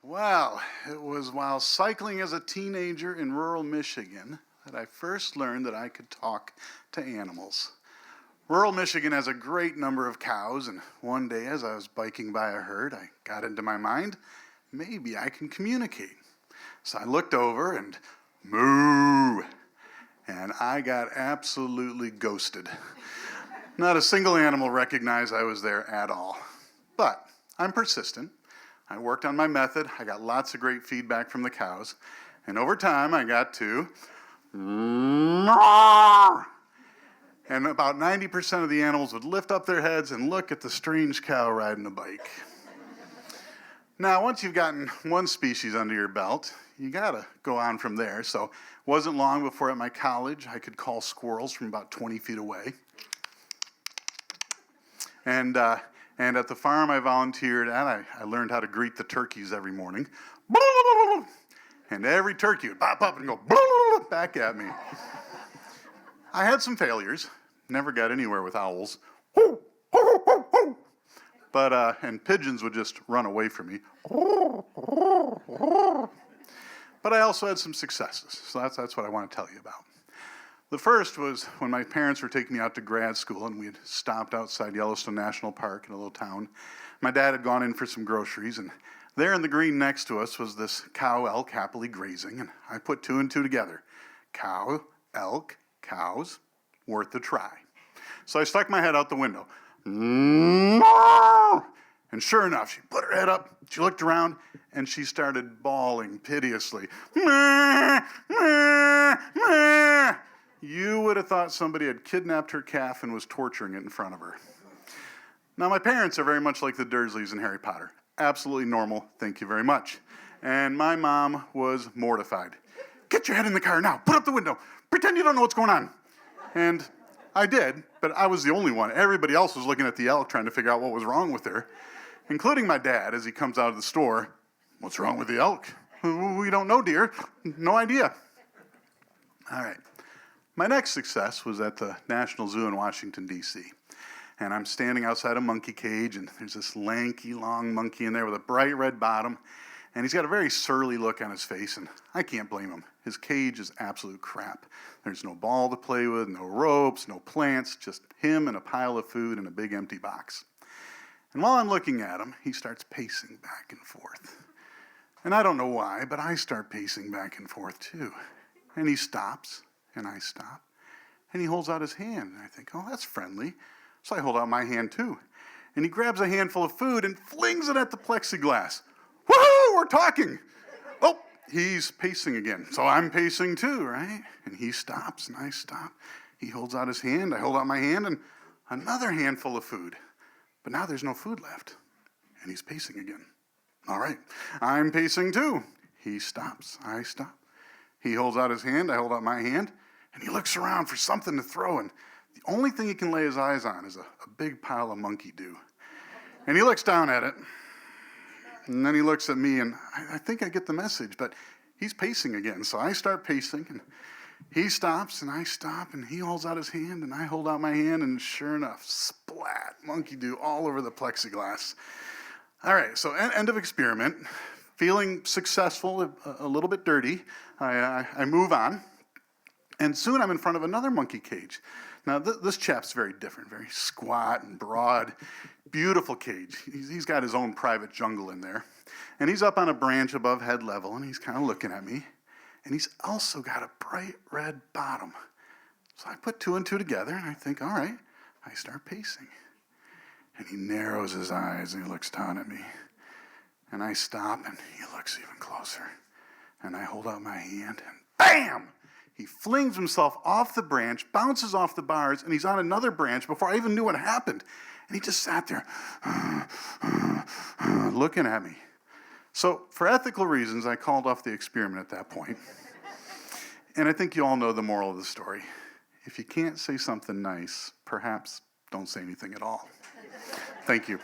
Well, it was while cycling as a teenager in rural Michigan that I first learned that I could talk to animals. Rural Michigan has a great number of cows, and one day as I was biking by a herd, I got into my mind, maybe I can communicate. So I looked over and moo, and I got absolutely ghosted. Not a single animal recognized I was there at all. But I'm persistent. I worked on my method. I got lots of great feedback from the cows. And over time, I got to and about 90% of the animals would lift up their heads and look at the strange cow riding a bike. Now, once you've gotten one species under your belt, you gotta go on from there. So it wasn't long before at my college, I could call squirrels from about 20 feet away. And at the farm I volunteered at, I learned how to greet the turkeys every morning. And every turkey would pop up and go back at me. I had some failures. Never got anywhere with owls. But, and pigeons would just run away from me. But I also had some successes. So that's what I want to tell you about. The first was when my parents were taking me out to grad school and we had stopped outside Yellowstone National Park in a little town. My dad had gone in for some groceries, and there in the green next to us was this cow elk happily grazing, and I put two and two together. Cow, elk, cows, worth a try. So I stuck my head out the window. And sure enough, she put her head up, she looked around, and she started bawling piteously. You would have thought somebody had kidnapped her calf and was torturing it in front of her. Now, my parents are very much like the Dursleys in Harry Potter. Absolutely normal, thank you very much. And my mom was mortified. Get your head in the car now, put up the window, pretend you don't know what's going on. And I did, but I was the only one. Everybody else was looking at the elk trying to figure out what was wrong with her, including my dad as he comes out of the store. What's wrong with the elk? We don't know, dear. No idea. All right. My next success was at the National Zoo in Washington, D.C. And I'm standing outside a monkey cage, and there's this lanky, long monkey in there with a bright red bottom, and he's got a very surly look on his face, and I can't blame him. His cage is absolute crap. There's no ball to play with, no ropes, no plants, just him and a pile of food in a big empty box. And while I'm looking at him, he starts pacing back and forth. And I don't know why, but I start pacing back and forth too. And he stops. And I stop, and he holds out his hand, and I think, oh, that's friendly. So I hold out my hand, too. And he grabs a handful of food and flings it at the plexiglass. Woohoo, we're talking. Oh, he's pacing again. So I'm pacing, too, right? And he stops, and I stop. He holds out his hand, I hold out my hand, and another handful of food. But now there's no food left, and he's pacing again. All right, I'm pacing, too. He stops, I stop. He holds out his hand, I hold out my hand, and he looks around for something to throw, and the only thing he can lay his eyes on is a big pile of monkey dew. And he looks down at it, and then he looks at me, and I think I get the message, but he's pacing again. So I start pacing, and he stops, and I stop, and he holds out his hand, and I hold out my hand, and sure enough, splat, monkey dew all over the plexiglass. All right, so end of experiment. Feeling successful, a little bit dirty, I move on, and soon I'm in front of another monkey cage. Now, this chap's very different, very squat and broad, beautiful cage. He's got his own private jungle in there, and he's up on a branch above head level, and he's kind of looking at me, and he's also got a bright red bottom. So I put two and two together, and I think, all right, I start pacing, and he narrows his eyes, and he looks down at me. And I stop, and he looks even closer. And I hold out my hand, and bam! He flings himself off the branch, bounces off the bars, and he's on another branch before I even knew what happened. And he just sat there, looking at me. So, for ethical reasons, I called off the experiment at that point. And I think you all know the moral of the story. If you can't say something nice, perhaps don't say anything at all. Thank you.